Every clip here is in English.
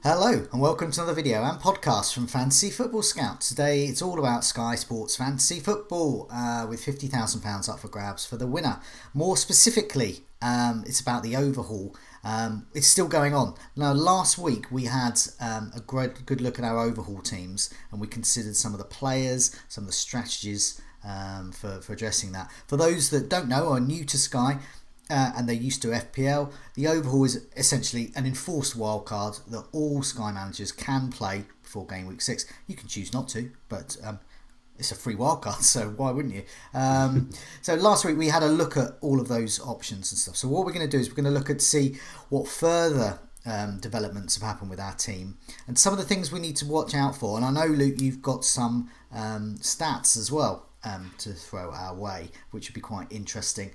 Hello and welcome to another video and podcast from Fantasy Football Scout. Today it's all about Sky Sports Fantasy Football with £50,000 up for grabs for the winner. More specifically, it's about the overhaul. It's still going on. Now, last week we had a good look at our overhaul teams and we considered some of the players, some of the strategies for addressing that. For those that don't know or are new to Sky, and they're used to FPL, the overhaul is essentially an enforced wildcard that all Sky managers can play before game week 6. You can choose not to, but it's a free wildcard, so why wouldn't you? So last week we had a look at all of those options and stuff. So what we're going to do is we're going to look at see what further developments have happened with our team and some of the things we need to watch out for. And I know, Luke, you've got some stats as well to throw our way, which would be quite interesting.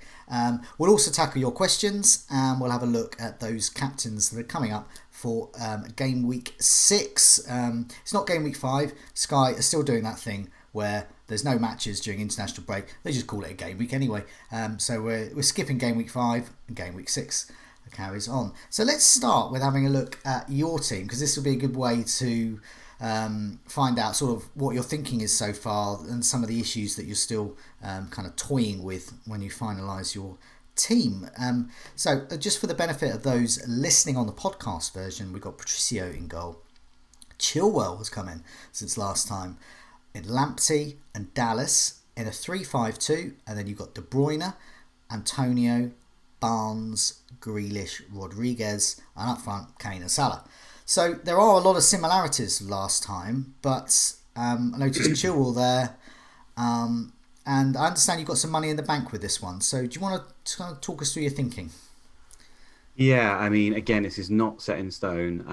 We'll also tackle your questions and we'll have a look at those captains that are coming up for game week 6. It's not game week 5. Sky are still doing that thing where there's no matches during international break. They just call it a game week anyway. So we're skipping game week 5 and game week 6 carries on. So let's start with having a look at your team, because this will be a good way to find out sort of what your thinking is so far and some of the issues that you're still kind of toying with when you finalise your team. So just for the benefit of those listening on the podcast version, we've got Patricio in goal. Chilwell has come in since last time. In Lamptey and Dallas in a 3-5-2, and then you've got De Bruyne, Antonio, Barnes, Grealish, Rodriguez, and up front Kane and Salah. So there are a lot of similarities last time, but I noticed Chilwell there, and I understand you've got some money in the bank with this one. So do you want to kind of talk us through your thinking? Yeah, I mean, again, this is not set in stone.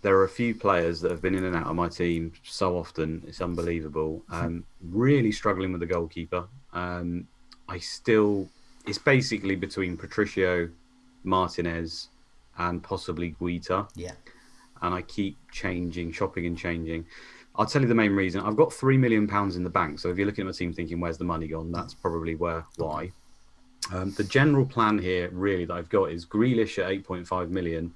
There are a few players that have been in and out of my team so often, it's unbelievable. Really struggling with the goalkeeper. It's basically between Patricio, Martinez, and possibly Guita. Yeah. And I keep shopping and changing. I'll tell you the main reason. I've got £3 million in the bank. So if you're looking at my team thinking, where's the money gone? That's probably why. The general plan here, really, that I've got is Grealish at 8.5 million.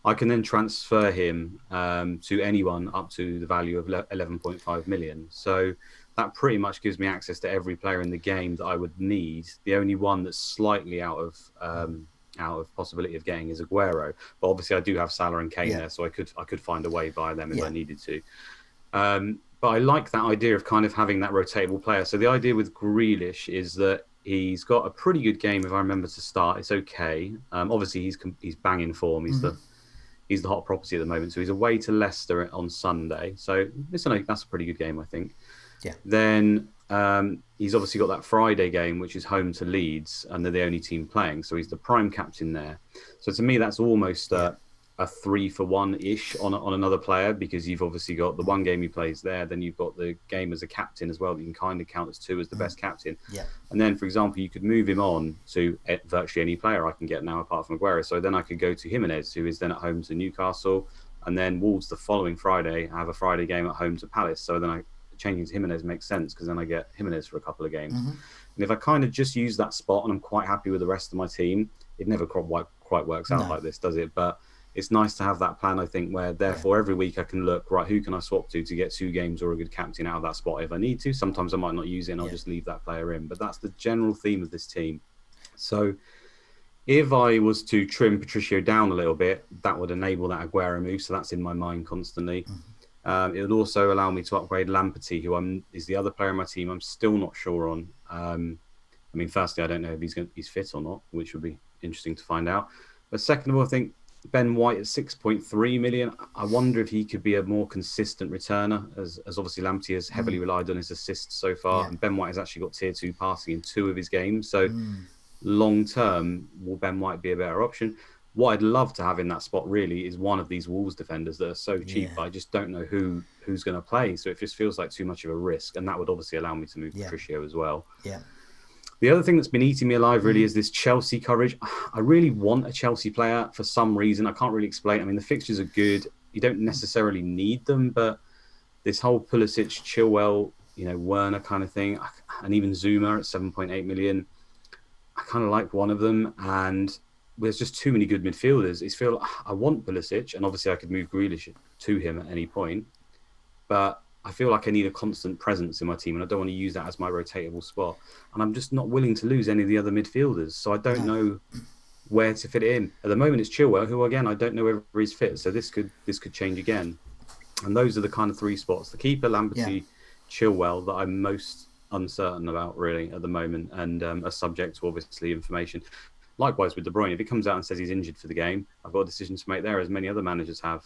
I can then transfer him to anyone up to the value of 11.5 million. So that pretty much gives me access to every player in the game that I would need. The only one that's slightly out of possibility of getting is Aguero. But obviously I do have Salah and Kane there, so I could find a way by them if I needed to. But I like that idea of kind of having that rotatable player. So the idea with Grealish is that he's got a pretty good game if I remember to start. It's okay. Obviously he's banging form. He's the hot property at the moment. So he's away to Leicester on Sunday. So that's a pretty good game, I think. Yeah. Then he's obviously got that Friday game, which is home to Leeds, and they're the only team playing. So he's the prime captain there. So to me, that's almost a 3-for-1-ish on another player, because you've obviously got the one game he plays there, then you've got the game as a captain as well that you can kind of count as 2 as the best captain. Yeah. And then, for example, you could move him on to virtually any player I can get now apart from Aguero. So then I could go to Jimenez, who is then at home to Newcastle, and then Wolves the following Friday. I have a Friday game at home to Palace. So then changing to Jimenez makes sense, because then I get Jimenez for a couple of games. And if I kind of just use that spot and I'm quite happy with the rest of my team, it never quite works out like this, does it? But it's nice to have that plan, I think, where therefore every week I can look, right, who can I swap to get 2 games or a good captain out of that spot if I need to. Sometimes I might not use it and I'll just leave that player in. But that's the general theme of this team. So if I was to trim Patricio down a little bit, that would enable that Aguero move. So that's in my mind constantly. It would also allow me to upgrade Lamptey, who is the other player in my team I'm still not sure on. I mean, firstly, I don't know if he's fit or not, which would be interesting to find out. But second of all, I think Ben White at 6.3 million. I wonder if he could be a more consistent returner, as obviously Lamptey has heavily relied on his assists so far. And Ben White has actually got tier 2 passing in 2 of his games. So long term, will Ben White be a better option? What I'd love to have in that spot really is one of these Wolves defenders that are so cheap. I just don't know who's going to play. So it just feels like too much of a risk. And that would obviously allow me to move Patricio as well. Yeah. The other thing that's been eating me alive really is this Chelsea coverage. I really want a Chelsea player for some reason. I can't really explain. I mean, the fixtures are good. You don't necessarily need them, but this whole Pulisic, Chilwell, Werner kind of thing, and even Zuma at 7.8 million, I kind of like one of them. And there's just too many good midfielders. I want Pulisic, and obviously I could move Grealish to him at any point, but I feel like I need a constant presence in my team, and I don't want to use that as my rotatable spot. And I'm just not willing to lose any of the other midfielders, so I don't know where to fit it in. At the moment, it's Chilwell, who again I don't know whether he's fit, so this could change again. And those are the kind of three spots: the keeper, Lamberty, Chilwell, that I'm most uncertain about really at the moment, and are subject to obviously information. Likewise with De Bruyne, if he comes out and says he's injured for the game, I've got a decision to make there, as many other managers have.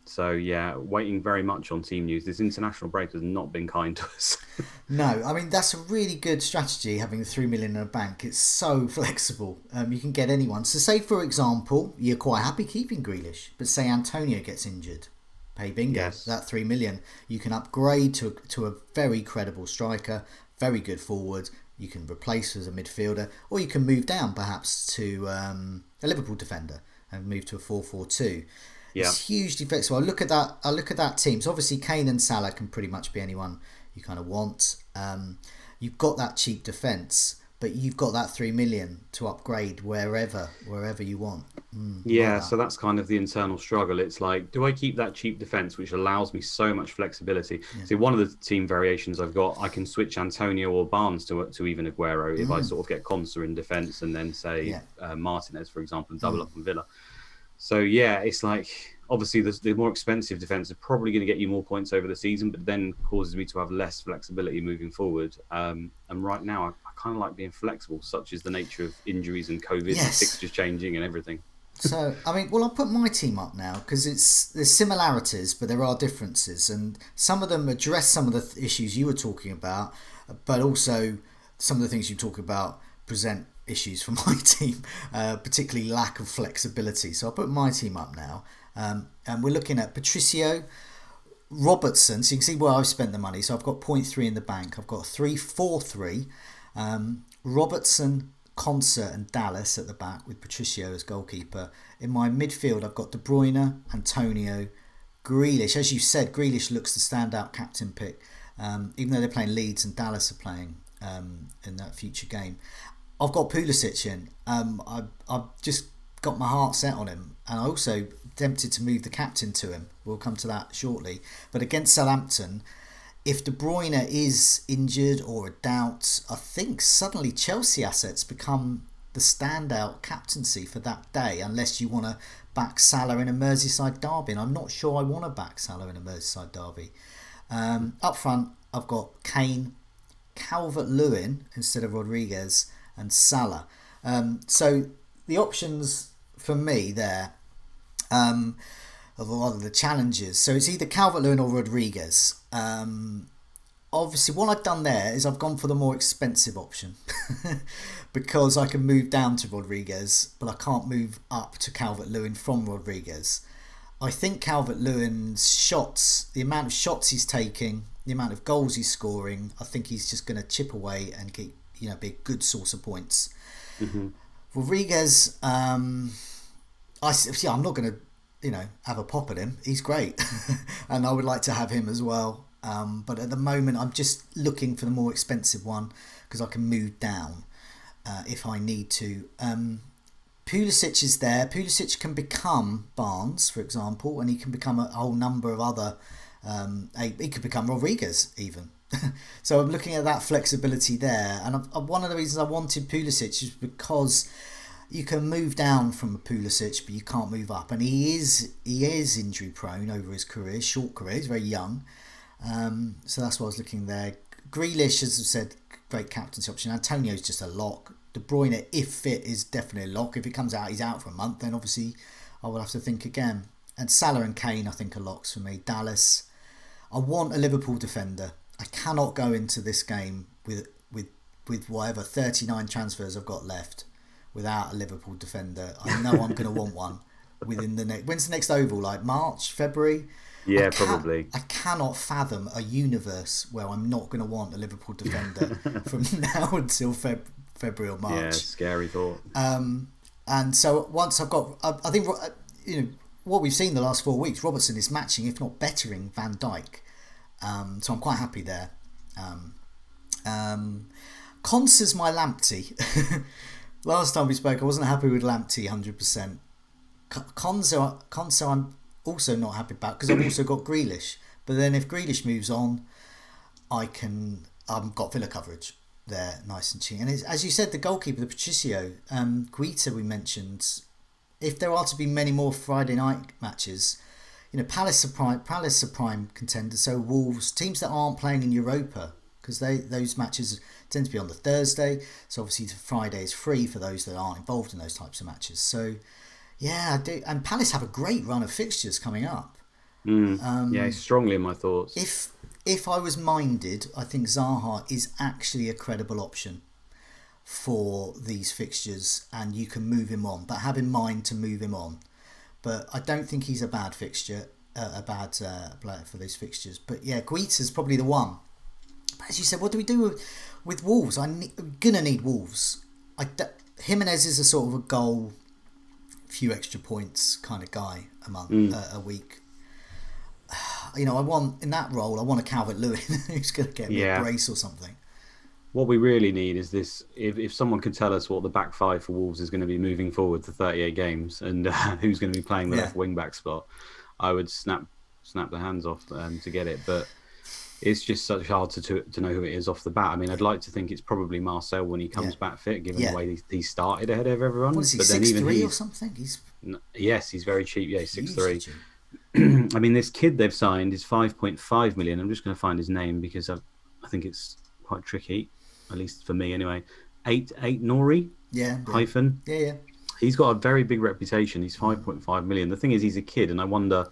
So yeah, waiting very much on team news. This international break has not been kind to us. No, I mean that's a really good strategy, having the 3 million in a bank. It's so flexible. You can get anyone. So say for example, you're quite happy keeping Grealish, but say Antonio gets injured. Pay bingo. Yes. That 3 million. You can upgrade to a very credible striker, very good forward. You can replace as a midfielder, or you can move down perhaps to a Liverpool defender and move to a 4-4-2. Yeah. It's hugely flexible. I look at that team. So obviously Kane and Salah can pretty much be anyone you kind of want. You've got that cheap defence, but you've got that 3 million to upgrade wherever you want. Yeah, so that's kind of the internal struggle. It's like, do I keep that cheap defence, which allows me so much flexibility? Yeah. See, one of the team variations I've got, I can switch Antonio or Barnes to even Aguero if I sort of get Konsa in defence and then say Martinez, for example, and double up on Villa. So yeah, it's like, obviously the more expensive defence are probably going to get you more points over the season, but then causes me to have less flexibility moving forward. And right now, I kind of like being flexible, such is the nature of injuries and COVID, and fixtures changing and everything. So, I mean, well, I'll put my team up now because there's similarities, but there are differences. And some of them address some of the issues you were talking about, but also some of the things you talk about present issues for my team, particularly lack of flexibility. So I'll put my team up now. And we're looking at Patricio, Robertson. So you can see where I've spent the money. So I've got 0.3 in the bank. I've got 3-4-3. Robertson, Konsa and Dallas at the back with Patricio as goalkeeper. In my midfield, I've got De Bruyne, Antonio, Grealish. As you said, Grealish looks the standout captain pick, even though they're playing Leeds and Dallas are playing in that future game. I've got Pulisic in. I've just got my heart set on him, and I also tempted to move the captain to him. We'll come to that shortly. But against Southampton, if De Bruyne is injured or a doubt, I think suddenly Chelsea assets become the standout captaincy for that day, unless you want to back Salah in a Merseyside derby. And I'm not sure I want to back Salah in a Merseyside derby. Up front, I've got Kane, Calvert-Lewin instead of Rodriguez, and Salah. So the options for me there, of a lot of the challenges. So it's either Calvert-Lewin or Rodriguez. Obviously, what I've done there is I've gone for the more expensive option because I can move down to Rodriguez, but I can't move up to Calvert-Lewin from Rodriguez. I think Calvert-Lewin's shots, the amount of shots he's taking, the amount of goals he's scoring, I think he's just going to chip away and get, be a good source of points. Mm-hmm. Rodriguez, I'm not going to have a pop at him. He's great. And I would like to have him as well. But at the moment, I'm just looking for the more expensive one because I can move down if I need to. Pulisic is there. Pulisic can become Barnes, for example, and he can become a whole number of other... he could become Rodriguez, even. So I'm looking at that flexibility there. And one of the reasons I wanted Pulisic is because... you can move down from a Pulisic, but you can't move up, and he is injury prone over his career, short career. He's very young, so that's why I was looking there. Grealish, as I said, great captaincy option. Antonio's just a lock. De Bruyne, if fit, is definitely a lock. If it comes out he's out for a month, then obviously I will have to think again. And Salah and Kane, I think, are locks for me. Dallas, I want a Liverpool defender. I cannot go into this game with whatever 39 transfers I've got left without a Liverpool defender. I know I'm going to want one within the next... When's the next Oval? Like March, February? Yeah, probably. I cannot fathom a universe where I'm not going to want a Liverpool defender from now until February or March. Yeah, scary thought. And so once I've got... I think, what we've seen the last 4 weeks, Robertson is matching, if not bettering, Van Dijk. So I'm quite happy there. Konsa's my Lamptey. Last time we spoke, I wasn't happy with Lamptey 100%. Konsa, I'm also not happy about because I've also got Grealish. But then if Grealish moves on, I've got Villa coverage there, nice and cheap. And as you said, the goalkeeper, the Patricio, Guita we mentioned. If there are to be many more Friday night matches, Palace are prime contenders. So Wolves, teams that aren't playing in Europa, because those matches tend to be on the Thursday. So obviously the Friday is free for those that aren't involved in those types of matches. So yeah, I do. And Palace have a great run of fixtures coming up. Yeah, he's strongly in my thoughts. If I was minded, I think Zaha is actually a credible option for these fixtures, and you can move him on, but have in mind to move him on. But I don't think he's a bad fixture, a bad player for those fixtures. But yeah, Guita's probably the one. But as you said, what do we do with Wolves? I'm gonna need Wolves. Jimenez is a sort of a goal, few extra points kind of guy a week. I want in that role. I want a Calvert-Lewin who's going to get me a brace or something. What we really need is this. If someone could tell us what the back five for Wolves is going to be moving forward to 38 games and who's going to be playing the left wing back spot, I would snap the hands off to get it. But it's just such hard to know who it is off the bat. I mean, I'd like to think it's probably Marcel when he comes back fit, given the way he started ahead of everyone. What is he, 6'3" or something? Yes, he's very cheap. Yeah, he's 6'3". I mean, this kid they've signed is 5.5 million. I'm just going to find his name because I think it's quite tricky, at least for me anyway. 8 Nori. Hyphen. Yeah. He's got a very big reputation. He's 5.5 million. The thing is, he's a kid, and I wonder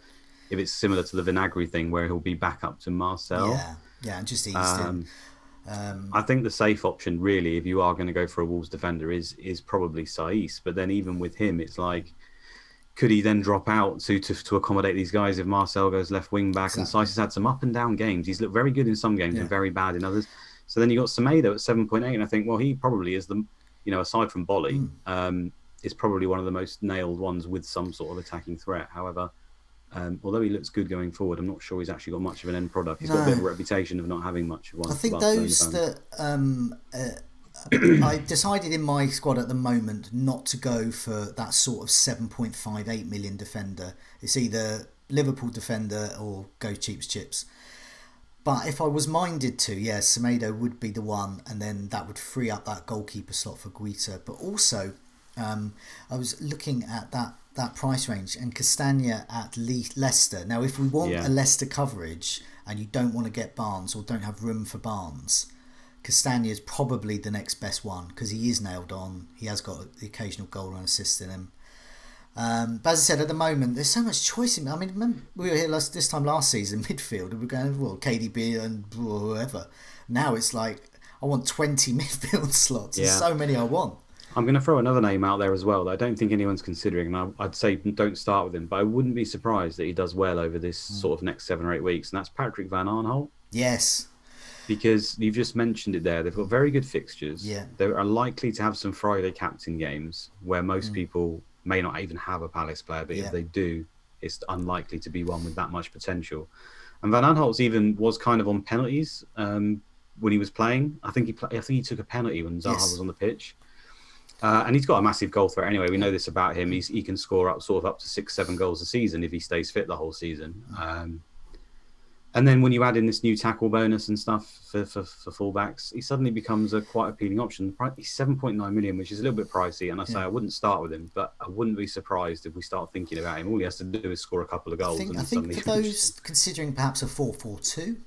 if it's similar to the Vinagre thing where he'll be back up to Marcel. Yeah, and just eased in. I think the safe option, really, if you are going to go for a Wolves defender, is probably Saiss. But then even with him, it's like, could he then drop out to accommodate these guys if Marcel goes left wing back? Exactly. And Saiss has had some up and down games. He's looked very good in some games and very bad in others. So then you got Semedo at 7.8, and I think, well, he probably is the, aside from Bolly, is probably one of the most nailed ones with some sort of attacking threat. However, although he looks good going forward, I'm not sure he's actually got much of an end product. He's got a bit of a reputation of not having much of one. I think those that I decided in my squad at the moment not to go for that sort of 7.58 million defender. It's either Liverpool defender or go cheap chips. But if I was minded to, Semedo would be the one, and then that would free up that goalkeeper slot for Guita. But also, I was looking at that price range, and Castagna at Leicester. Now, if we want a Leicester coverage and you don't want to get Barnes or don't have room for Barnes, Castagna is probably the next best one because he is nailed on. He has got the occasional goal and assist in him. But as I said, at the moment, there's so much choice in. I mean, remember we were here this time last season, midfield, and we're going, KDB and whoever. Now it's like, I want 20 midfield slots. There's so many I want. I'm going to throw another name out there as well that I don't think anyone's considering, and I'd say don't start with him, but I wouldn't be surprised that he does well over this sort of next 7 or 8 weeks, and that's Patrick Van Aanholt. Yes. Because you've just mentioned it there. They've got very good fixtures. Yeah. They are likely to have some Friday captain games where most people may not even have a Palace player, but if they do, it's unlikely to be one with that much potential. And Van Aanholt was kind of on penalties when he was playing. I think he took a penalty when Zaha was on the pitch. And he's got a massive goal threat anyway. We know this about him. He can score up to 6-7 goals a season if he stays fit the whole season. And then when you add in this new tackle bonus and stuff for fullbacks, he suddenly becomes a quite appealing option. He's 7.9 million, which is a little bit pricey. And I wouldn't start with him, but I wouldn't be surprised if we start thinking about him. All he has to do is score a couple of goals. I think for those considering perhaps a 4-4-2,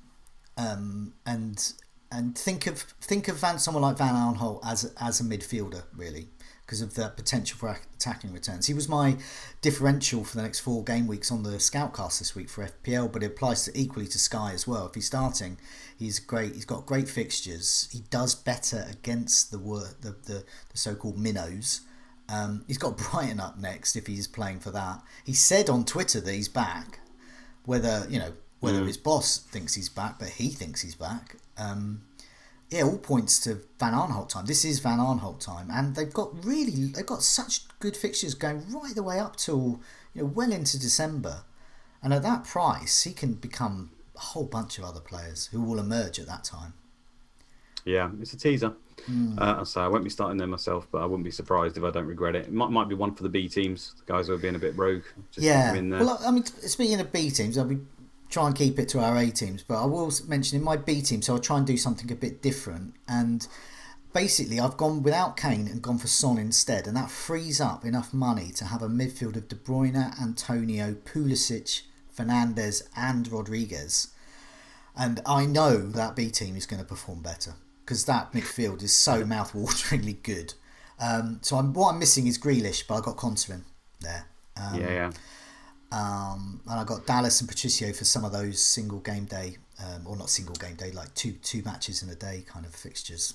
and think of someone like Van Aanholt as a midfielder, really, because of the potential for attacking returns. He was my differential for the next 4 game weeks on the Scoutcast this week for FPL, but it applies equally to Sky as well. If he's starting, he's great. He's got great fixtures. He does better against the so-called minnows. He's got Brighton up next if he's playing for that. He said on Twitter that he's back. Whether his boss thinks he's back, but he thinks he's back. All points to Van Aanholt time. This is Van Aanholt time, and they've got such good fixtures going right the way up till well into December, and at that price, he can become a whole bunch of other players who will emerge at that time. Yeah, it's a teaser. So I won't be starting there myself, but I wouldn't be surprised if I don't regret it. It might be one for the B teams, the guys who are being a bit rogue. Just stick them Yeah. in there. Well, I mean, speaking of B teams, I'll be try and keep it to our A teams, but I will mention in my B team, so I'll try and do something a bit different. And basically, I've gone without Kane and gone for Son instead, and that frees up enough money to have a midfield of De Bruyne, Antonio, Pulisic, Fernandes, and Rodriguez. And I know that B team is going to perform better because that midfield is so mouth-wateringly good. What I'm missing is Grealish, but I got Konsa in there. Yeah. And I got Dallas and Patricio for some of those single game day, or not single game day, like two matches in a day kind of fixtures.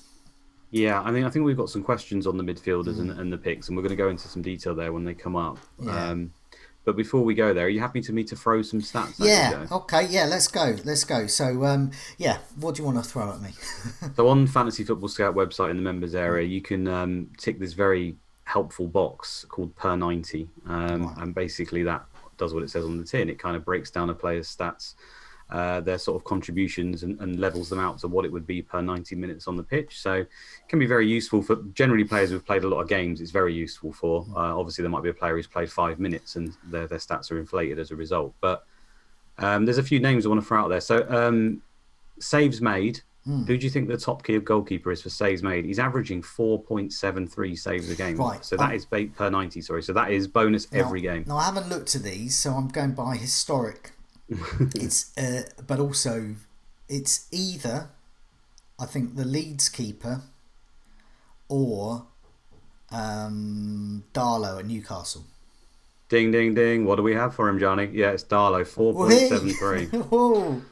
Yeah, I think we've got some questions on the midfielders and the picks, and we're going to go into some detail there when they come up. Yeah. But before we go there, are you happy to me to throw some stats? Yeah. Okay. Yeah. Let's go. So, what do you want to throw at me? So on Fantasy Football Scout website in the members area, you can tick this very helpful box called per 90, and basically that does what it says on the tin. It kind of breaks down a player's stats, their sort of contributions, and levels them out to what it would be per 90 minutes on the pitch. So it can be very useful for generally players who've played a lot of games. It's very useful for. Obviously, there might be a player who's played 5 minutes and their stats are inflated as a result. But there's a few names I want to throw out there. So saves made. Who do you think the top key of goalkeeper is for saves made? He's averaging 4.73 saves a game. Right. So that is per 90. Sorry. So that is bonus every game. No, I haven't looked at these, so I'm going by historic. It's but also it's either I think the Leeds keeper or Darlow at Newcastle. Ding, ding, ding. What do we have for him, Johnny? Yeah, it's Darlow, 4.73. Whoa.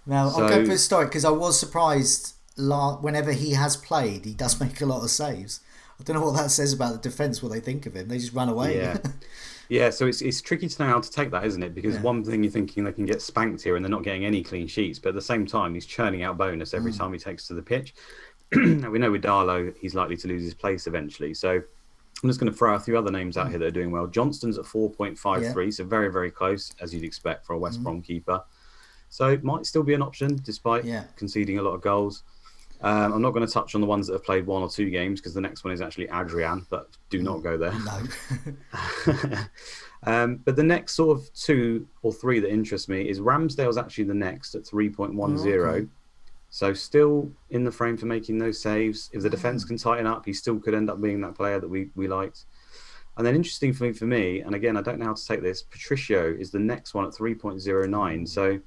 Now, I'll go for historic because I was surprised whenever he has played, he does make a lot of saves. I don't know what that says about the defence, what they think of him. They just run away. Yeah. Yeah, so it's tricky to know how to take that, isn't it? Because one thing you're thinking they can get spanked here and they're not getting any clean sheets, but at the same time, he's churning out bonus every time he takes to the pitch. Now, we know with Darlow, he's likely to lose his place eventually. So I'm just going to throw a few other names out here that are doing well. Johnston's at 4.53, so very, very close, as you'd expect for a West Brom keeper. So it might still be an option, despite conceding a lot of goals. I'm not going to touch on the ones that have played 1 or 2 games because the next one is actually Adrian, but do not go there. No. But the next sort of 2 or 3 that interest me is Ramsdale's actually the next at 3.10. Okay. So still in the frame for making those saves. If the defence can tighten up, he still could end up being that player that we liked. And then interesting for me, and again, I don't know how to take this, Patricio is the next one at 3.09. So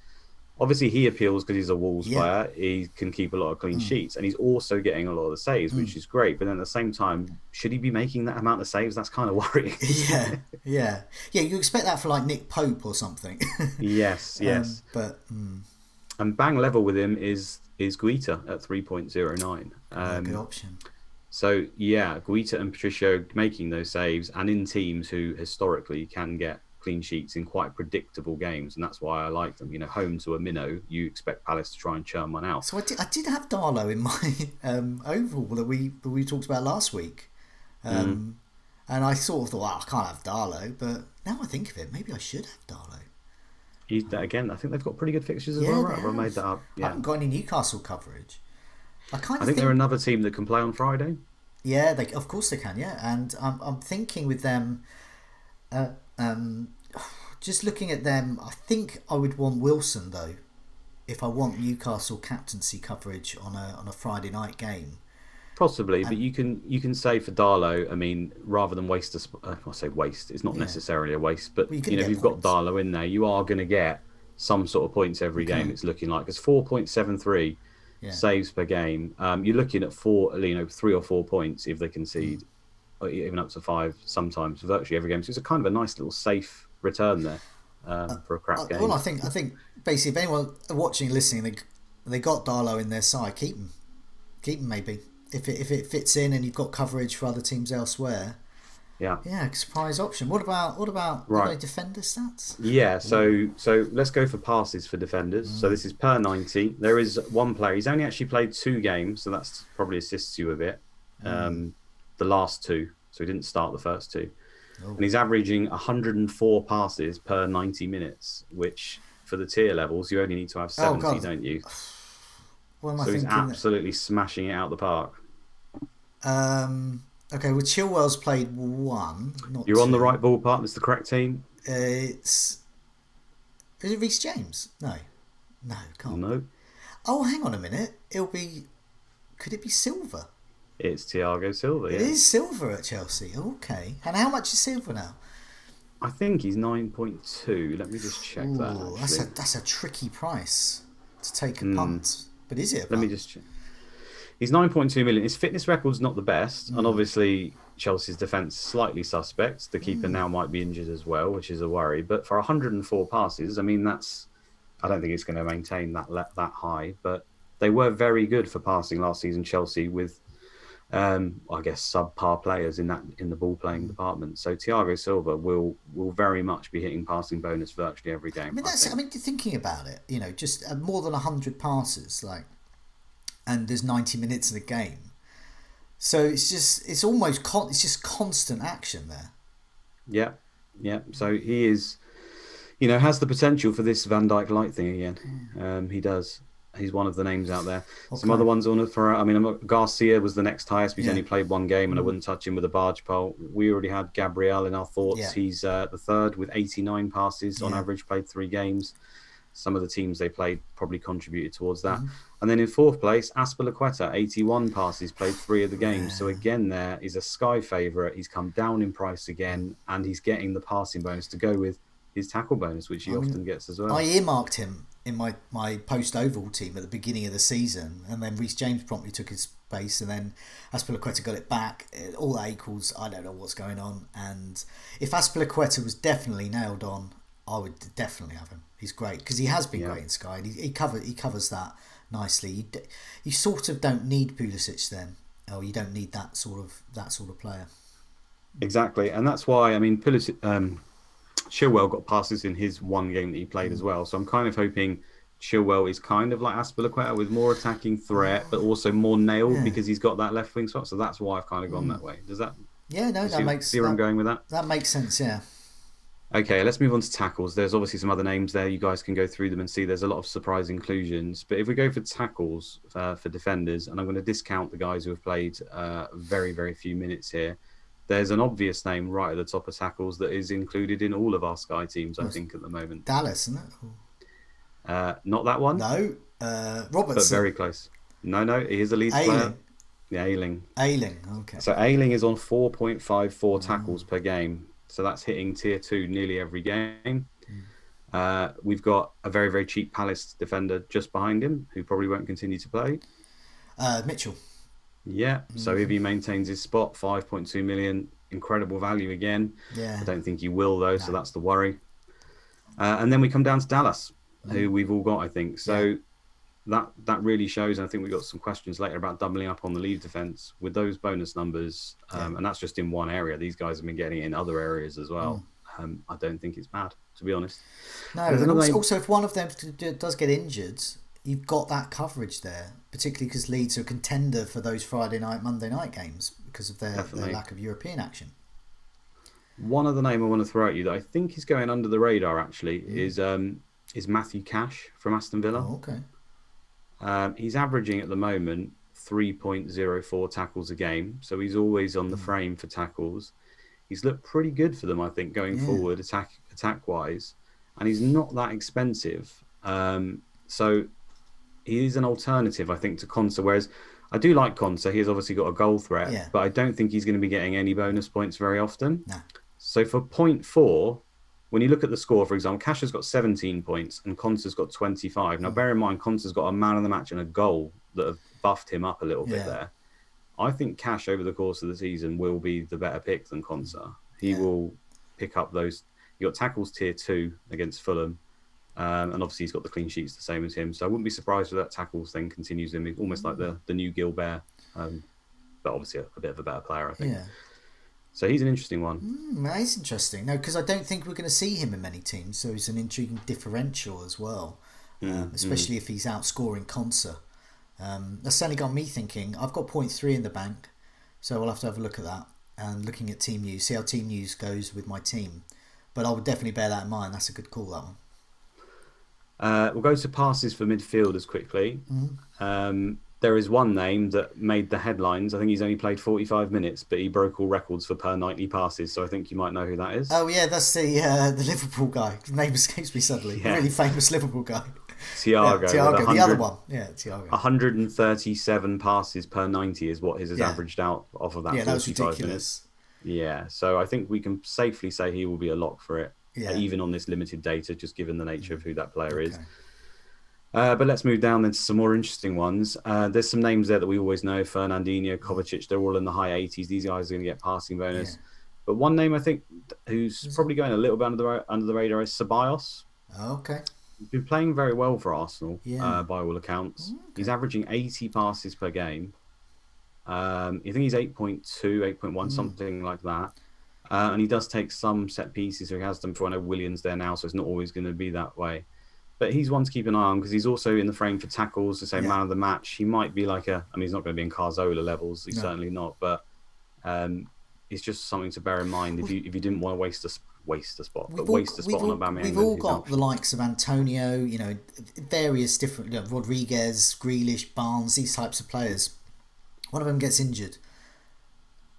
obviously, he appeals because he's a Wolves player. He can keep a lot of clean sheets, and he's also getting a lot of the saves, which is great. But then at the same time, should he be making that amount of saves? That's kind of worrying. Yeah. You expect that for like Nick Pope or something. Yes. And bang level with him is Guita at 3.09. Good option. So Guita and Patricio making those saves, and in teams who historically can get clean sheets in quite predictable games, and that's why I like them. Home to a minnow, you expect Palace to try and churn one out. So I did have Darlow in my overall that we talked about last week, and I sort of thought, I can't have Darlow, but now I think of it, maybe I should have Darlow. Again, I think they've got pretty good fixtures as well. Right? I made that up. I haven't got any Newcastle coverage. I think they're another team that can play on Friday. Yeah, of course they can. Yeah, and I'm thinking with them. Just looking at them, I think I would want Wilson though, if I want Newcastle captaincy coverage on a Friday night game. Possibly, but you can say for Darlow, I mean, rather than waste I say waste, it's not necessarily a waste, but if you've got Darlow in there, you are going to get some sort of points every game. It's looking like it's 4.73 saves per game. You're looking at 3 or 4 points if they concede, even up to 5 sometimes, virtually every game. So it's a kind of a nice little safe return there for a crap game. Well, I think basically if anyone watching, listening, they got Darlow in their side, keep them maybe if it fits in and you've got coverage for other teams elsewhere. Surprise option. What about defender stats? So let's go for passes for defenders. So this is per 90. There is one player, he's only actually played 2 games, so that's probably assists you a bit. The last 2, so he didn't start the first 2. And he's averaging 104 passes per 90 minutes, which for the tier levels, you only need to have 70, don't you? What am I So he's thinking? absolutely smashing it out the park. Okay, well, Chilwell's played one, not You're on the two. right ballpark. That's the correct team. It's is it Reece James? No, no, can't be. No, Oh, hang on a minute. It'll be. Could it be Silva? it's Thiago Silva. It Yeah, is Silva at Chelsea. Okay, and how much is Silva now? I think he's 9.2. Let me just check that Ooh, actually. that's a tricky price to take a Hmm. punt. But is it a Let me punt? just check. He's 9.2 million. His fitness record's not the best, and Mm. obviously Chelsea's defence slightly suspect. The keeper now might be injured as well, which is a worry. But for 104 passes, I mean that's. I don't think it's going to maintain that high, but they were very good for passing last season. Chelsea with, I guess, subpar players in the ball playing department. So Thiago Silva will very much be hitting passing bonus virtually every I game. mean, I that's. I think. mean, thinking about it, just more than 100 passes, like, and there's 90 minutes in the game. So it's almost it's just constant action there. Yeah, yeah. So he is. Has the potential for this Van Dijk light thing again. He does. He's one of the names out there. Some other Okay. ones on it for. I mean, Garcia was the next highest. He's Yeah. only played one game, and I wouldn't touch him with a barge pole. We already had Gabriel in our thoughts. Yeah. He's the third with 89 passes on Yeah. average. Played 3 games. Some of the teams they played probably contributed towards that. And then in fourth place, Azpilicueta, 81 passes, played 3 of the games. So again, there is a Sky favourite. He's come down in price again, and he's getting the passing bonus to go with his tackle bonus, which he I often mean, gets as I well. earmarked him in my post oval team at the beginning of the season, and then Reece James promptly took his space, and then Azpilicueta got it back. All that equals, I don't know what's going on. And if Azpilicueta was definitely nailed on, I would definitely have him. He's great because he has been Yeah. great in Sky. And he covers that nicely. You sort of don't need Pulisic then, or you don't need that sort of player. Exactly. And that's why, I mean, Chilwell got passes in his one game that he played as well. So I'm kind of hoping Chilwell is kind of like Azpilicueta with more attacking threat, but also more nailed because he's got that left wing spot. So that's why I've kind of gone that way. Does that Yeah, no, see where I'm going with that? that makes sense. Yeah. Okay, let's move on to tackles. There's obviously some other names there. You guys can go through them and see there's a lot of surprise inclusions. But if we go for tackles for defenders, and I'm going to discount the guys who have played very, very few minutes here, there's an obvious name right at the top of tackles that is included in all of our Sky teams, I think, at the moment. Dallas, isn't it? Not that one, No, but Robertson. very close. No, he is a Leeds player. Ayling. Yeah, Ayling. Ayling, okay. So Ayling is on 4.54 tackles per game. So that's hitting tier 2 nearly every game. We've got a very, very cheap Palace defender just behind him who probably won't continue to play. Mitchell. Yeah. So if he maintains his spot, 5.2 million, incredible value again. Yeah. I don't think he will though, so that's the worry. And then we come down to Dallas, who we've all got, I think. So that really shows, and I think we've got some questions later about doubling up on the lead defense with those bonus numbers. And that's just in one area. These guys have been getting it in other areas as well. I don't think it's bad, to be honest. No, and also if one of them does get injured, you've got that coverage there, particularly because Leeds are a contender for those Friday night, Monday night games because of their lack of European action. One other name I want to throw at you that I think is going under the radar actually is Matthew Cash from Aston Villa. Oh, okay. He's averaging at the moment 3.04 tackles a game, so he's always on the frame for tackles. He's looked pretty good for them, I think, going forward, attack wise, and he's not that expensive. So he is an alternative, I think, to Konsa. Whereas I do like Konsa; he's obviously got a goal threat, but I don't think he's going to be getting any bonus points very often. No. So for 0.4, when you look at the score, for example, Cash has got 17 points and Konsa's got 25. Now, bear in mind, Konsa's got a man of the match and a goal that have buffed him up a little bit there. I think Cash over the course of the season will be the better pick than Konsa. He will pick up those. You got tackles tier 2 against Fulham, and obviously he's got the clean sheets the same as him. So I wouldn't be surprised if that tackles thing continues him, almost like the new Gilbert, but obviously a bit of a better player, I think. Yeah. So he's an interesting one. That is interesting. No, because I don't think we're going to see him in many teams. So he's an intriguing differential as well, especially if he's outscoring Konsa. That's certainly got me thinking. I've got 0.3 in the bank, so we'll have to have a look at that and looking at Team News, see how Team News goes with my team. But I would definitely bear that in mind. That's a good call, that one. We'll go to passes for midfielders quickly. There is one name that made the headlines. I think he's only played 45 minutes, but he broke all records for per 90 passes. So I think you might know who that is. Oh yeah, that's the Liverpool guy. His name escapes me suddenly. Yeah. Really famous Liverpool guy. Thiago. Yeah, Thiago, the other one. Yeah, Thiago. 137 passes per 90 is what his has averaged out off of that. Yeah, that was 45 ridiculous. minutes. Yeah, so I think we can safely say he will be a lock for it, even on this limited data, just given the nature of who that player is. But let's move down then to some more interesting ones. There's some names there that we always know: Fernandinho, Kovacic. They're all in the high 80s. These guys are going to get passing bonus. Yeah. But one name I think who's probably going a little bit under the radar is Ceballos. Okay. He's been playing very well for Arsenal, by all accounts. Okay. He's averaging 80 passes per game. I think he's 8.2, 8.1, something like that. And he does take some set pieces, so he has them for. I know Williams there now, so it's not always going to be that way. But he's one to keep an eye on because he's also in the frame for tackles, the same man of the match. He might be like he's not going to be in Cazorla levels, he's certainly not. But it's just something to bear in mind if you didn't want to waste a spot on Aubameyang. We've all got the likes of Antonio, various different, Rodriguez, Grealish, Barnes, these types of players. One of them gets injured.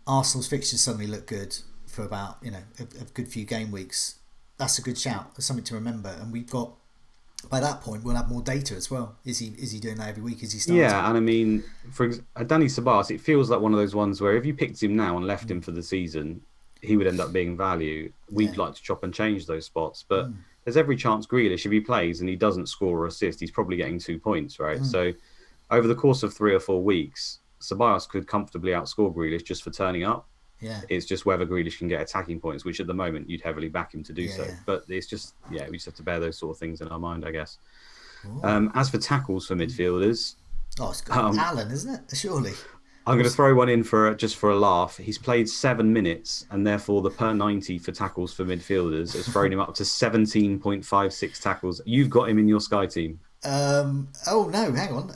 Arsenal's fixtures suddenly look good for about a good few game weeks. That's a good shout. That's something to remember. And we've got, by that point, we'll have more data as well. Is he doing that every week? Is he starting? Yeah, and I mean, for Dani Ceballos, it feels like one of those ones where if you picked him now and left him for the season, he would end up being value. We'd like to chop and change those spots, but there's every chance Grealish, if he plays and he doesn't score or assist, he's probably getting 2 points, right? So over the course of 3 or 4 weeks, Ceballos could comfortably outscore Grealish just for turning up. Yeah. It's just whether Grealish can get attacking points, which at the moment you'd heavily back him to do so. But it's just, we just have to bear those sort of things in our mind, I guess. As for tackles for midfielders... Oh, it's got Allen, isn't it? Surely. I'm going to throw one in for a laugh. He's played 7 minutes, and therefore the per 90 for tackles for midfielders has thrown him up to 17.56 tackles. You've got him in your Sky team. Oh, no, hang on.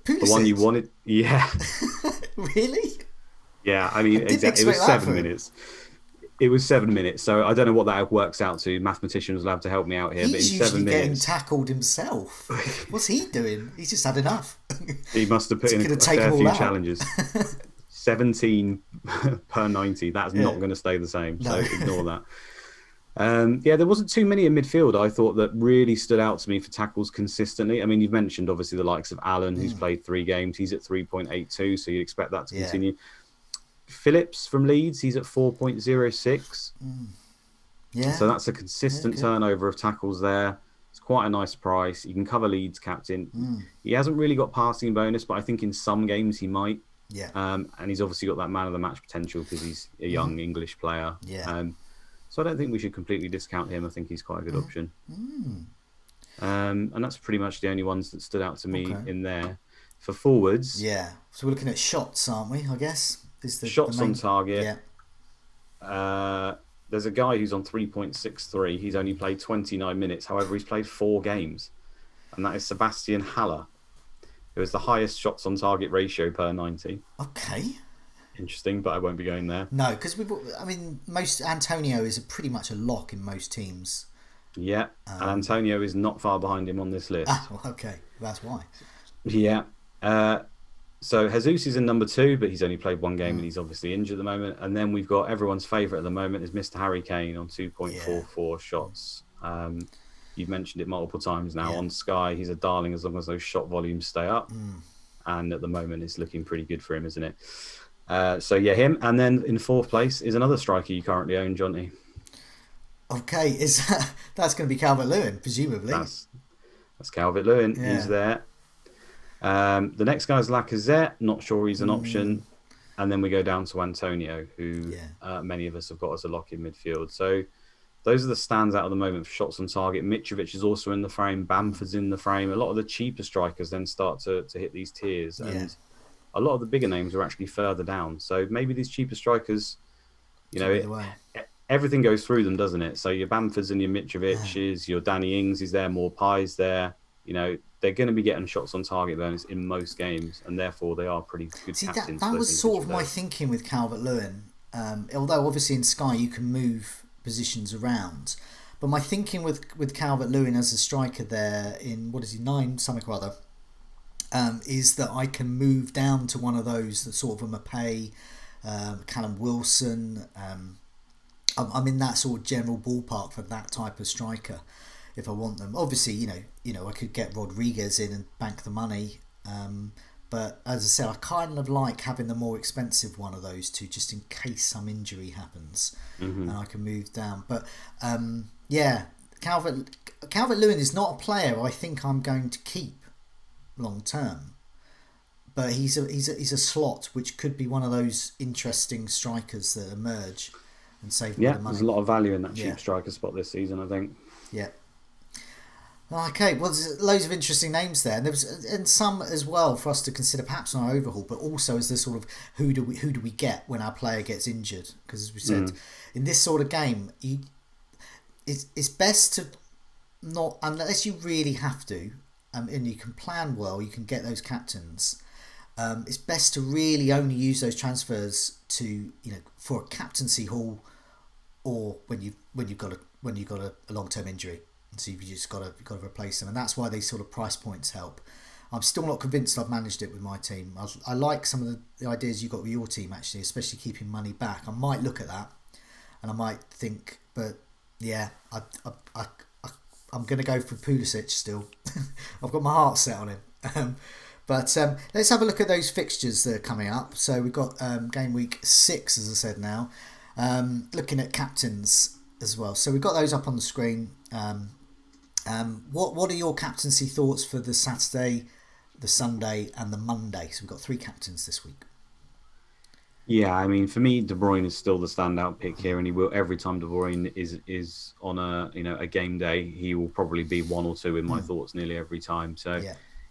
Pulisic. The one you wanted? Yeah. Really? Yeah, I mean, exactly. It was 7 minutes. It was 7 minutes, so I don't know what that works out to. Mathematician was allowed to help me out here, but in 7 minutes... He's usually getting tackled himself. What's he doing? He's just had enough. He must have put in a fair few challenges. 17 per 90. That's not going to stay the same, so ignore that. There wasn't too many in midfield, I thought, that really stood out to me for tackles consistently. I mean, you've mentioned, obviously, the likes of Allen, who's played 3 games. He's at 3.82, so you'd expect that to continue. Phillips from Leeds, he's at 4.06. Yeah. So that's a consistent turnover of tackles there. It's quite a nice price. You can cover Leeds captain. He hasn't really got passing bonus, but I think in some games he might. Yeah. And he's obviously got that man of the match potential because he's a young English player. Yeah. So I don't think we should completely discount him. I think he's quite a good option. And that's pretty much the only ones that stood out to me in there. For forwards... Yeah. So we're looking at shots, aren't we, I guess? Shots on target. Yeah. There's a guy who's on 3.63. He's only played 29 minutes. However, he's played 4 games. And that is Sebastian Haller. It was the highest shots on target ratio per 90. Okay. Interesting, but I won't be going there. No, because most Antonio is pretty much a lock in most teams. Yeah, and Antonio is not far behind him on this list. Okay, that's why. Yeah. So Jesus is in number 2, but he's only played 1 game and he's obviously injured at the moment. And then we've got everyone's favourite at the moment is Mr. Harry Kane on 2.44 shots. You've mentioned it multiple times now on Sky. He's a darling as long as those shot volumes stay up. And at the moment, it's looking pretty good for him, isn't it? Him. And then in 4th place is another striker you currently own, Jonty. Okay, that's going to be Calvert-Lewin, presumably. That's Calvert-Lewin. Yeah. He's there. The next guy is Lacazette. Not sure he's an option. And then we go down to Antonio, who many of us have got as a lock in midfield. So those are the stands out at the moment for shots on target. Mitrovic is also in the frame. Bamford's in the frame. A lot of the cheaper strikers then start to hit these tiers. And a lot of the bigger names are actually further down. So maybe these cheaper strikers, everything goes through them, doesn't it? So your Bamfords and your Mitrovic's, your Danny Ings is there, more Pies there. They're going to be getting shots on target bonus in most games, and therefore they are pretty good captains. That was sort of my thinking with Calvert-Lewin. Although obviously in Sky you can move positions around, But my thinking with Calvert-Lewin as a striker there in, what is he, 9 something or other, is that I can move down to one of those, the sort of a Maupay, Callum Wilson. I'm in that sort of general ballpark for that type of striker if I want them. Obviously, I could get Rodriguez in and bank the money. But as I said, I kind of like having the more expensive one of those two, just in case some injury happens, and I can move down. But Calvert-Lewin is not a player I think I'm going to keep long term. But he's a slot which could be one of those interesting strikers that emerge and save me the money. There's a lot of value in that cheap striker spot this season, I think. Yeah. Okay, well, there's loads of interesting names there, and there was, and some as well for us to consider, perhaps on our overhaul, but also as the sort of who do we get when our player gets injured? Because as we said, in this sort of game, it's best to not, unless you really have to, and you can plan well, you can get those captains. It's best to really only use those transfers to for a captaincy haul, or when you've got a long-term injury. So you've just got to replace them, and that's why these sort of price points help. I'm still not convinced I've managed it with my team. I like some of the ideas you got with your team, actually, especially keeping money back. I might look at that, and I might think, but yeah, I'm going to go for Pulisic still. I've got my heart set on him. But let's have a look at those fixtures that are coming up. So we've got game week 6, as I said now. Looking at captains as well. So we've got those up on the screen. What are your captaincy thoughts for the Saturday, the Sunday, and the Monday? So we've got 3 captains this week. Yeah, I mean, for me, De Bruyne is still the standout pick here, and he will every time De Bruyne is on a game day, he will probably be 1 or 2 in my thoughts nearly every time. So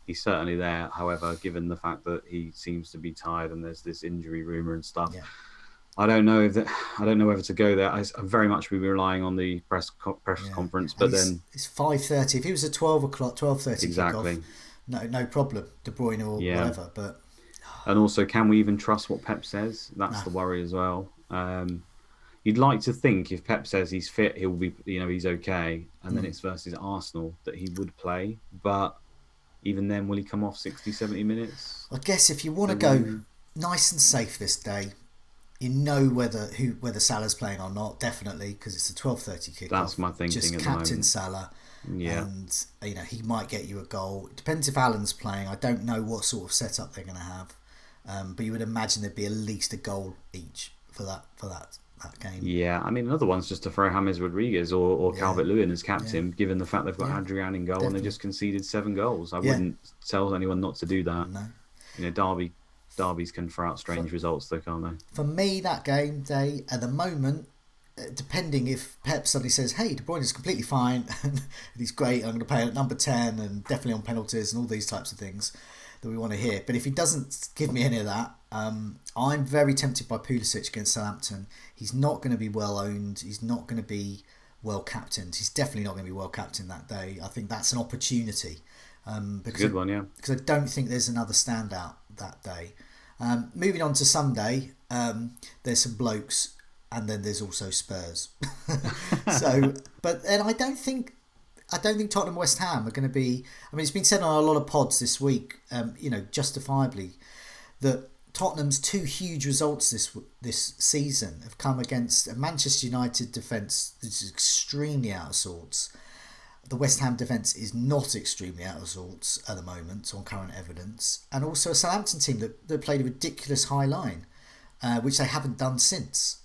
he's certainly there. However, given the fact that he seems to be tired and there's this injury rumor and stuff. Yeah. I don't know whether to go there. I very much be relying on the press conference, but then it's 5:30. If it was a 12:30 exactly, kickoff, no problem, De Bruyne or whatever. But and also, can we even trust what Pep says? That's the worry as well. You'd like to think if Pep says he's fit, he'll be, he's okay, and then it's versus Arsenal that he would play. But even then, will he come off 60, 70 minutes? I guess if you want to go nice and safe this day. Whether Salah's playing or not, definitely, because it's a 12:30 kickoff. That's my thinking. Just at captain the moment. Salah, and he might get you a goal. It depends if Alan's playing. I don't know what sort of setup they're going to have, but you would imagine there'd be at least a goal each for that game. Yeah, I mean, another one's just to throw James Rodriguez or Calvert-Lewin as captain, given the fact they've got Adrian in goal and they just conceded 7 goals. I wouldn't tell anyone not to do that. No. Derbies can throw out strange results, though, can't they? For me, that game day, at the moment, depending if Pep suddenly says, hey, De Bruyne is completely fine, and he's great, I'm going to play at number 10, and definitely on penalties, and all these types of things that we want to hear. But if he doesn't give me any of that, I'm very tempted by Pulisic against Southampton. He's not going to be well owned. He's not going to be well captained. He's definitely not going to be well captained that day. I think that's an opportunity. Good one, yeah. Because I don't think there's another standout that day. Moving on to Sunday, there's some blokes, and then there's also Spurs. But I don't think Tottenham West Ham are going to be. I mean, it's been said on a lot of pods this week, justifiably, that Tottenham's 2 huge results this season have come against a Manchester United defence that's extremely out of sorts. The West Ham defence is not extremely out of sorts at the moment on current evidence. And also a Southampton team that played a ridiculous high line, which they haven't done since.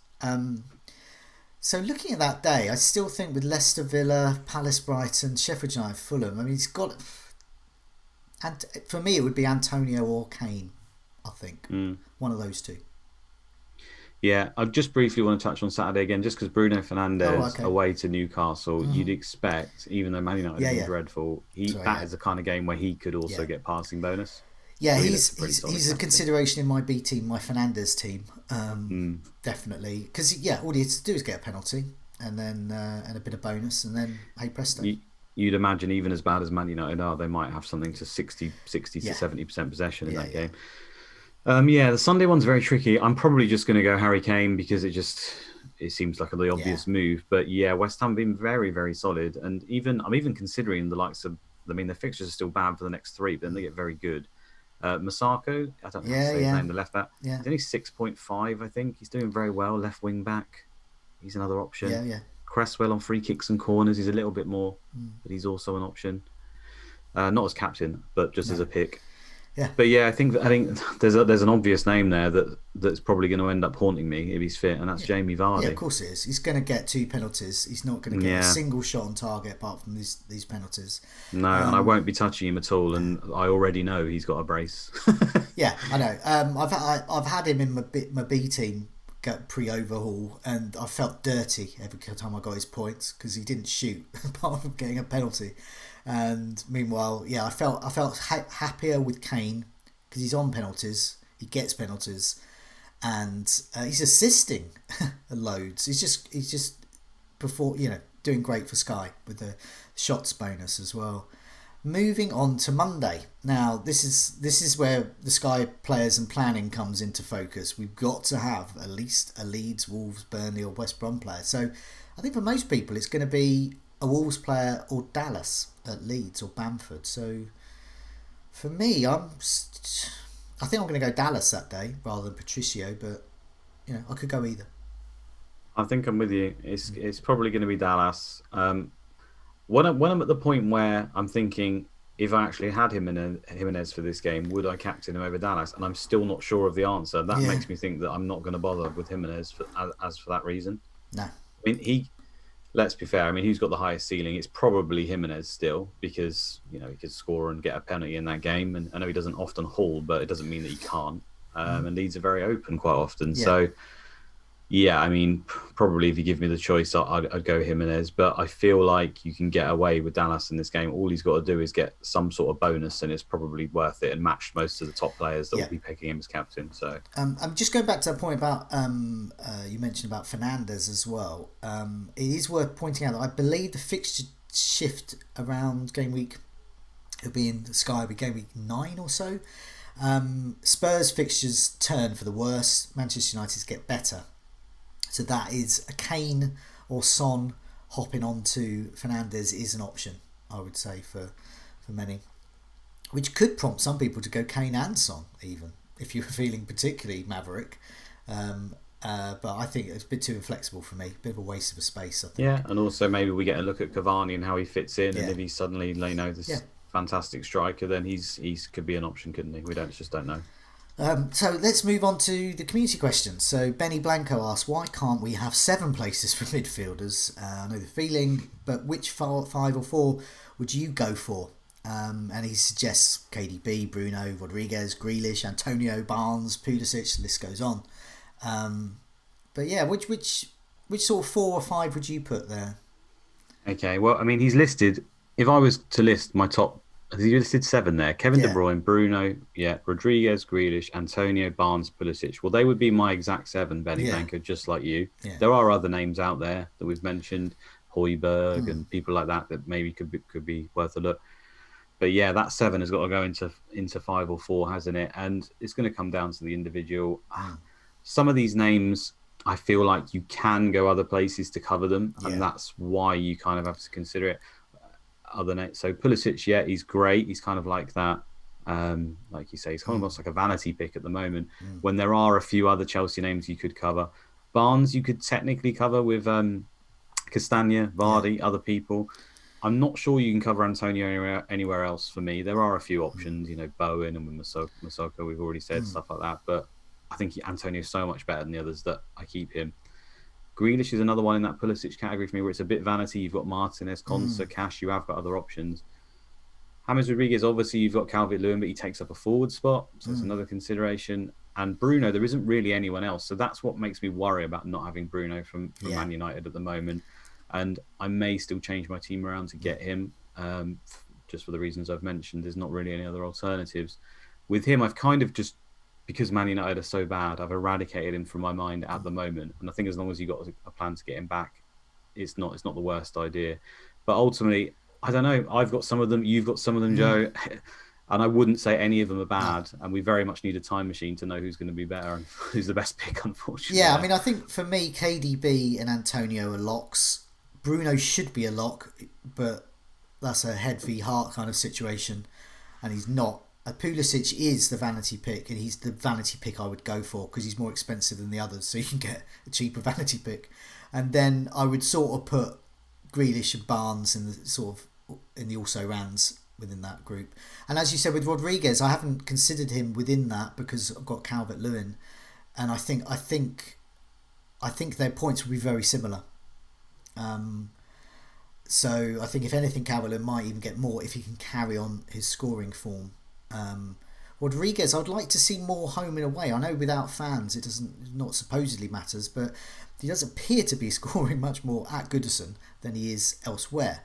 So looking at that day, I still think with Leicester, Villa, Palace, Brighton, Sheffield United, Fulham, I mean, he's got... And for me, it would be Antonio or Kane, I think. One of those 2. Yeah, I just briefly want to touch on Saturday again, just because Bruno Fernandes away to Newcastle, you'd expect, even though Man United is dreadful, that is the kind of game where he could also get passing bonus. Yeah, he's a consideration in my B team, my Fernandes team, definitely. Because all he has to do is get a penalty and then and a bit of bonus, and then hey presto. You'd imagine even as bad as Man United are, they might have something to 60 to 70% possession in that game. The Sunday one's very tricky. I'm probably just going to go Harry Kane because it seems like the Yeah. obvious move. But yeah, West Ham have been very, very solid, and I'm even considering the likes of. I mean, their fixtures are still bad for the next three, but then they get very good. Masako, I don't know how to Yeah, say his yeah, name, the left back. yeah, He's only 6.5, I think. He's doing very well. Left wing back, he's another option. yeah, yeah. Cresswell on free kicks and corners, he's a little bit more, but he's also an option. Not as captain, but just No. as a pick. Yeah. But yeah, I think there's an obvious name there that's probably going to end up haunting me if he's fit, and that's Jamie Vardy. Yeah, of course it is. He's going to get 2 penalties. He's not going to get a Yeah. single shot on target apart from these penalties. No, and I won't be touching him at all, and I already know he's got a brace. Yeah, I know. I've had him in my B team pre-overhaul, and I felt dirty every time I got his points because he didn't shoot apart from getting a penalty. And meanwhile, yeah, I felt happier with Kane because he's on penalties. He gets penalties, and he's assisting loads. He's just doing great for Sky with the shots bonus as well. Moving on to Monday. Now, this is where the Sky players and planning comes into focus. We've got to have at least a Leeds, Wolves, Burnley, or West Brom player. So, I think for most people, it's going to be a Wolves player or Dallas at Leeds or Bamford. So, for me, I think I'm going to go Dallas that day rather than Patricio. But I could go either. I think I'm with you. It's probably going to be Dallas. When I'm at the point where I'm thinking, if I actually had Jimenez for this game, would I captain him over Dallas? And I'm still not sure of the answer. That makes me think that I'm not going to bother with Jimenez for that reason. No. I mean, let's be fair. I mean, who's got the highest ceiling? It's probably Jimenez still because he could score and get a penalty in that game. And I know he doesn't often haul, but it doesn't mean that he can't. And Leeds are very open quite often. Yeah. So. Yeah, I mean, probably if you give me the choice, I'd go Jimenez. But I feel like you can get away with Dallas in this game. All he's got to do is get some sort of bonus, and it's probably worth it and match most of the top players that will be picking him as captain. So I'm just going back to the point about you mentioned about Fernandes as well. It is worth pointing out that I believe the fixture shift around game week, it'll be in the Sky, it'll be game week 9 or so. Spurs fixtures turn for the worse. Manchester United's get better. So that is a Kane or Son hopping onto Fernandes is an option, I would say, for many. Which could prompt some people to go Kane and Son, even, if you were feeling particularly maverick. But I think it's a bit too inflexible for me. A bit of a waste of a space, I think. yeah, and also maybe we get a look at Cavani and how he fits in, and if he's suddenly this fantastic striker, then he's could be an option, couldn't he? We just don't know. So let's move on to the community questions. So Benny Blanco asks, why can't we have 7 places for midfielders? I know the feeling, but which 5 or 4 would you go for? And he suggests KDB, Bruno, Rodriguez, Grealish, Antonio, Barnes, Pulisic, the list goes on. But yeah, which sort of 4 or 5 would you put there? Okay, well, I mean, he's listed. If I was to list my top, he listed 7 there. Kevin De Bruyne, Bruno, Rodriguez, Grealish, Antonio, Barnes, Pulisic. Well, they would be my exact 7, Benny Blanco, just like you. Yeah. There are other names out there that we've mentioned, Højbjerg and people like that maybe could be worth a look. But yeah, that 7 has got to go into 5 or 4, hasn't it? And it's going to come down to the individual. Some of these names, I feel like you can go other places to cover them, and that's why you kind of have to consider it. So Pulisic, he's great. He's kind of like that, like you say, he's kind of almost like a vanity pick at the moment. When there are a few other Chelsea names you could cover, Barnes you could technically cover with Castagna, Vardy, other people. I'm not sure you can cover Antonio anywhere else for me. There are a few options, Bowen and with Masoko, we've already said stuff like that, but I think Antonio's so much better than the others that I keep him. Grealish is another one in that Pulisic category for me where it's a bit vanity. You've got Martinez, Konsa, Cash. You have got other options. James Rodriguez, obviously, you've got Calvert-Lewin, but he takes up a forward spot. So that's another consideration. And Bruno, there isn't really anyone else. So that's what makes me worry about not having Bruno from Man United at the moment. And I may still change my team around to get him, just for the reasons I've mentioned. There's not really any other alternatives. With him, I've kind of just... because Man United are so bad, I've eradicated him from my mind at the moment. And I think as long as you've got a plan to get him back, it's not the worst idea. But ultimately, I don't know. I've got some of them. You've got some of them, Joe. And I wouldn't say any of them are bad. And we very much need a time machine to know who's going to be better and who's the best pick, unfortunately. Yeah, I mean, I think for me, KDB and Antonio are locks. Bruno should be a lock, but that's a head v heart kind of situation, and he's not. Pulisic is the vanity pick, and he's the vanity pick I would go for because he's more expensive than the others, so you can get a cheaper vanity pick. And then I would sort of put Grealish and Barnes in the also rans within that group. And as you said with Rodriguez, I haven't considered him within that because I've got Calvert-Lewin, and I think their points will be very similar. So I think if anything, Calvert-Lewin might even get more if he can carry on his scoring form. Rodriguez, I'd like to see more home and away. I know without fans it not supposedly matters, but he does appear to be scoring much more at Goodison than he is elsewhere.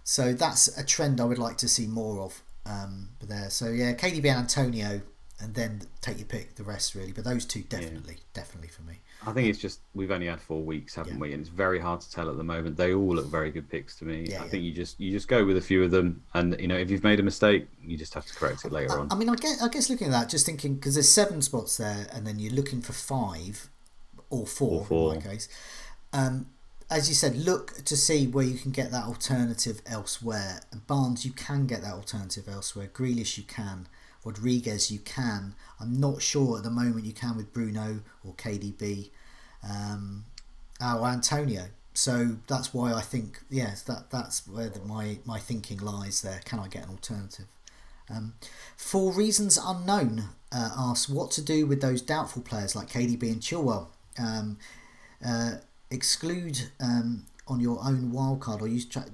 So that's a trend I would like to see more of there. So yeah, KDB and Antonio, and then take your pick, the rest really. But those two definitely for me. I think it's just we've only had 4 weeks, haven't we? And it's very hard to tell at the moment. They all look very good picks to me. I think you just go with a few of them, and if you've made a mistake, you just have to correct it later on. I mean, I guess looking at that, just thinking because there's 7 spots there, and then you're looking for 5 or 4 in my case. As you said, look to see where you can get that alternative elsewhere. And Barnes, you can get that alternative elsewhere. Grealish, you can. Rodriguez, you can. I'm not sure at the moment you can with Bruno or KDB or Antonio. So that's why I think, that's where my thinking lies there. Can I get an alternative? For reasons unknown, asks what to do with those doubtful players like KDB and Chilwell. Exclude on your own wildcard, or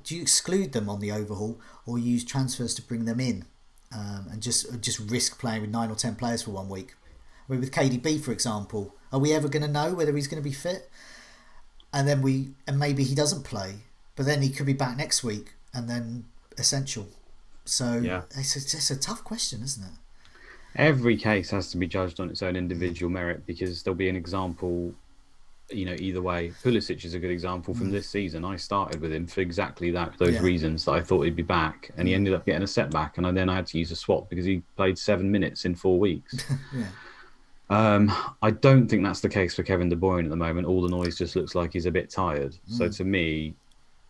do you exclude them on the overhaul, or use transfers to bring them in? And just risk playing with 9 or 10 players for 1 week. I mean, with KDB, for example, are we ever going to know whether he's going to be fit? And then maybe he doesn't play, but then he could be back next week and then essential. So it's a tough question, isn't it? Every case has to be judged on its own individual merit, because there'll be an example, either way. Pulisic is a good example from this season. I started with him for exactly those reasons, that I thought he'd be back, and he ended up getting a setback, and I had to use a swap because he played 7 minutes in 4 weeks. I don't think that's the case for Kevin De Bruyne at the moment. All the noise just looks like he's a bit tired. So to me,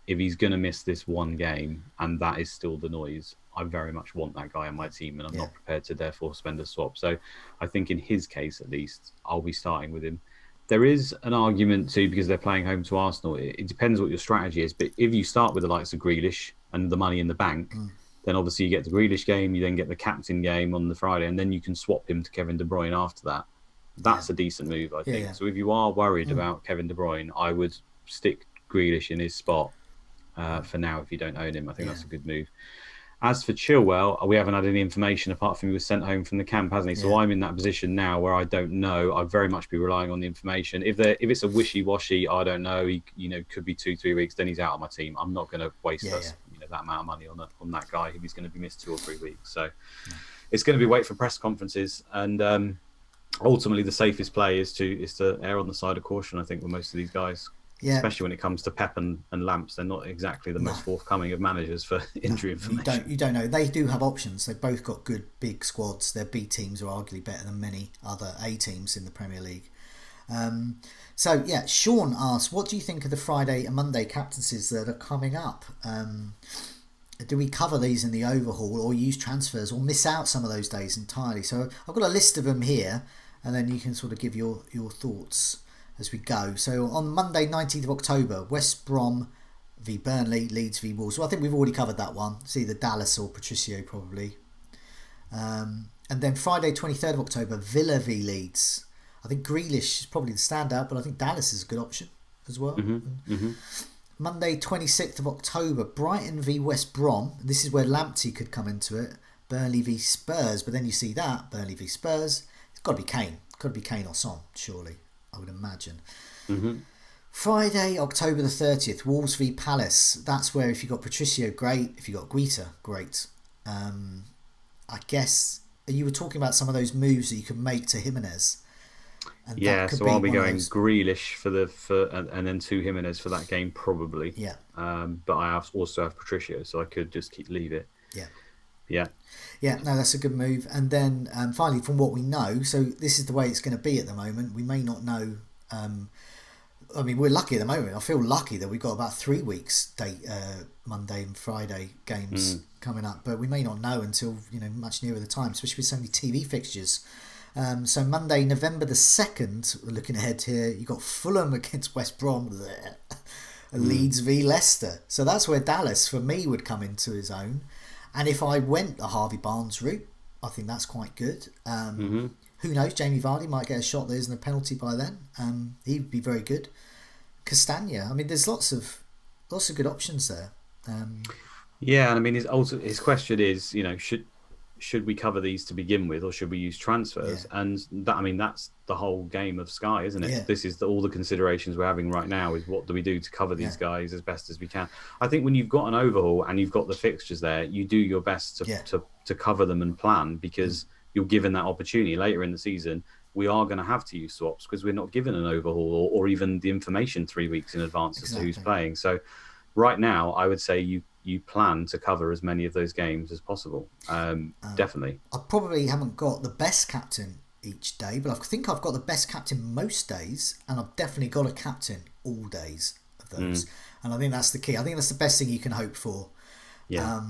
if he's going to miss this 1 game, and that is still the noise, I very much want that guy on my team, and I'm not prepared to therefore spend a swap. So I think in his case, at least, I'll be starting with him. There is an argument too, because they're playing home to Arsenal. It depends what your strategy is. But if you start with the likes of Grealish and the money in the bank, then obviously you get the Grealish game, you then get the captain game on the Friday, and then you can swap him to Kevin De Bruyne after that. That's a decent move, I think. So if you are worried about Kevin De Bruyne, I would stick Grealish in his spot for now if you don't own him. I think that's a good move. As for Chilwell, we haven't had any information apart from he was sent home from the camp, hasn't he? So I'm in that position now where I don't know. I'd very much be relying on the information. If it's a wishy-washy, I don't know, he could be 2-3 weeks, then he's out of my team. I'm not going to waste that amount of money on that guy if he's going to be missed 2 or 3 weeks. So it's going to be wait for press conferences, and ultimately the safest play is to err on the side of caution, I think, with most of these guys. Especially when it comes to Pep and Lamps, they're not exactly the most forthcoming of managers for injury information. You don't know. They do have options. They've both got good big squads. Their B teams are arguably better than many other A teams in the Premier League. Sean asks, what do you think of the Friday and Monday captaincies that are coming up? Do we cover these in the overhaul, or use transfers, or miss out some of those days entirely? So I've got a list of them here, and then you can sort of give your thoughts as we go. So on Monday, 19th of October, West Brom v Burnley, Leeds v Wolves. Well, I think we've already covered that one. It's either Dallas or Patricio, probably. And then Friday, 23rd of October, Villa v Leeds. I think Grealish is probably the standout, but I think Dallas is a good option as well. Monday, 26th of October, Brighton v West Brom. This is where Lamptey could come into it. Burnley v Spurs. But then you see that, Burnley v Spurs. It's got to be Kane. Got to be Kane or Son, surely, I would imagine. Friday, October the 30th, Wolves v Palace. That's where if you got Patricio, great. If you got Guita, great. I guess you were talking about some of those moves that you could make to Jimenez. So I'll be going Grealish and then to Jimenez for that game probably. But I also have Patricio, so I could just leave it. Yeah. Yeah, no, that's a good move. And then finally, from what we know, so this is the way it's going to be at the moment. We may not know. I mean, we're lucky at the moment. I feel lucky that we've got about 3 weeks Monday and Friday games coming up, but we may not know until much nearer the time, especially with so many TV fixtures. So Monday, November the 2nd, we're looking ahead here. You've got Fulham against West Brom, Leeds v Leicester. So that's where Dallas, for me, would come into his own. And if I went the Harvey Barnes route, I think that's quite good. Who knows? Jamie Vardy might get a shot. There isn't a penalty by then. He'd be very good. Castagna. I mean, there's lots of good options there. Yeah, and I mean, his question is, should we cover these to begin with, or should we use transfers? Yeah. And that, I mean, that's the whole game of Sky, isn't it? Yeah. This is all the considerations we're having right now, is what do we do to cover these guys as best as we can. I think when you've got an overhaul and you've got the fixtures there, you do your best to cover them and plan, because you're given that opportunity later in the season. We are going to have to use swaps because we're not given an overhaul or even the information 3 weeks in advance as to who's playing. So right now, I would say you plan to cover as many of those games as possible. Definitely. I probably haven't got the best captain each day, but I think I've got the best captain most days, and I've definitely got a captain all days of those. And I think that's the key. I think that's the best thing you can hope for. Yeah.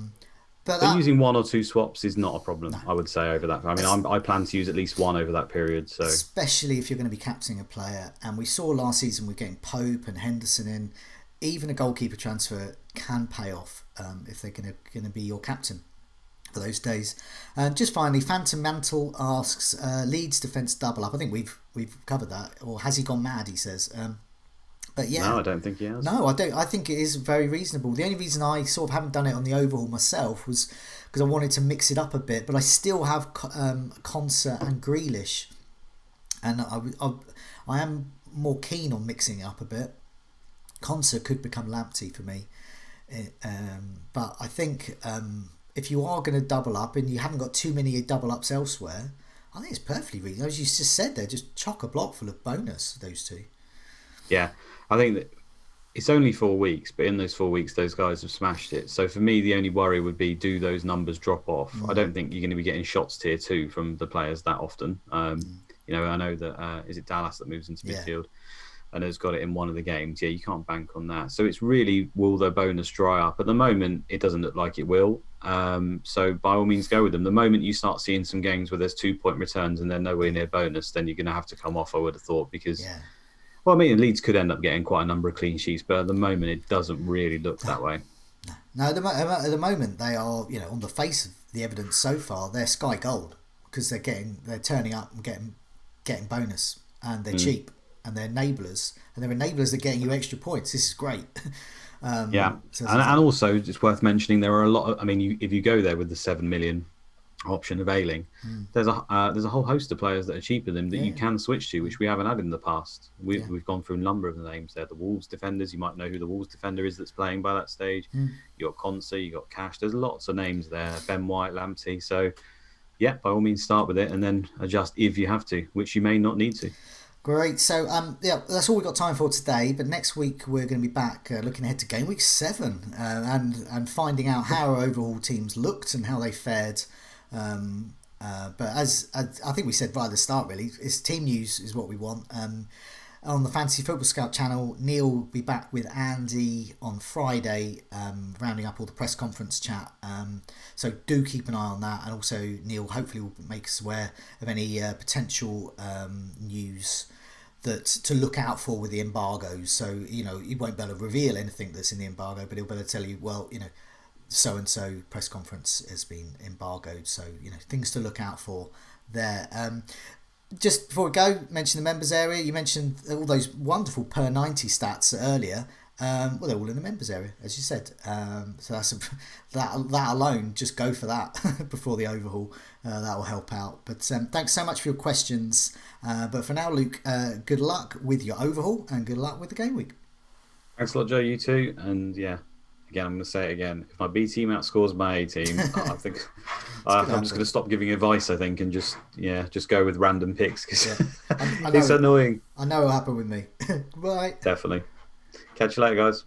But using 1 or 2 swaps is not a problem, I would say, over that. I mean, I plan to use at least 1 over that period. So especially if you're going to be captaining a player, and we saw last season we're getting Pope and Henderson in. Even a goalkeeper transfer can pay off if they're going to be your captain for those days. Just finally, Phantom Mantle asks, Leeds defence double up. I think we've covered that. Or has he gone mad? He says. But yeah, no, I don't think he has. No, I don't. I think it is very reasonable. The only reason I sort of haven't done it on the overhaul myself was because I wanted to mix it up a bit. But I still have Konsa and Grealish, and I am more keen on mixing it up a bit. Konsa could become Lamptey for me, but I think if you are going to double up and you haven't got too many double ups elsewhere, I think it's perfectly reasonable. As you just said there, just chock a block full of bonus, those two. Yeah, I think that it's only 4 weeks, but in those 4 weeks, those guys have smashed it. So for me, the only worry would be, do those numbers drop off? I don't think you're going to be getting shots tier 2 from the players that often. I know that, is it Dallas that moves into midfield and has got it in one of the games? Yeah, you can't bank on that. So it's really, will their bonus dry up? At the moment, it doesn't look like it will. So by all means, go with them. The moment you start seeing some games where there's 2-point returns and they're nowhere near bonus, then you're going to have to come off, I would have thought, because... Yeah. Well, I mean, Leeds could end up getting quite a number of clean sheets, but at the moment, it doesn't really look that way. No, at the moment, they are, on the face of the evidence so far, they're Sky Gold, because they're turning up and getting bonus, and they're cheap, and they're enablers, and they're enablers that are getting you extra points. This is great. So and also, it's worth mentioning, there are a lot of, I mean, if you go there with the 7 million option of Ayling, there's a whole host of players that are cheaper than that you can switch to, which we haven't had in the past. We've gone through a number of the names there. The Wolves defenders, you might know who the Wolves defender is that's playing by that stage. You got Konsa, you got Cash. There's lots of names there. Ben White, Lamptey. So yeah, by all means, start with it and then adjust if you have to, which you may not need to. Great. So that's all we've got time for today. But next week we're going to be back looking ahead to game week 7 and finding out how our overall teams looked and how they fared. But as I think we said right at the start, really, it's team news is what we want. On the Fantasy Football Scout channel, Neil will be back with Andy on Friday, rounding up all the press conference chat. So do keep an eye on that, and also Neil hopefully will make us aware of any potential news that to look out for with the embargoes. So he won't be able to reveal anything that's in the embargo, but he'll be able to tell you, well, so-and-so press conference has been embargoed, so things to look out for there. Just before we go, mention the members area. You mentioned all those wonderful per 90 stats earlier. Well, they're all in the members area, as you said. So that's that alone, just go for that before the overhaul. That will help out. But thanks so much for your questions. But for now, Luke, good luck with your overhaul and good luck with the game week. Thanks a lot, Joe. You too. And yeah, again, I'm going to say it again. If my B team outscores my A team, I think I'm just going to stop giving advice, I think, and just go with random picks because it's annoying. I know it'll happen with me. Bye. Definitely. Catch you later, guys.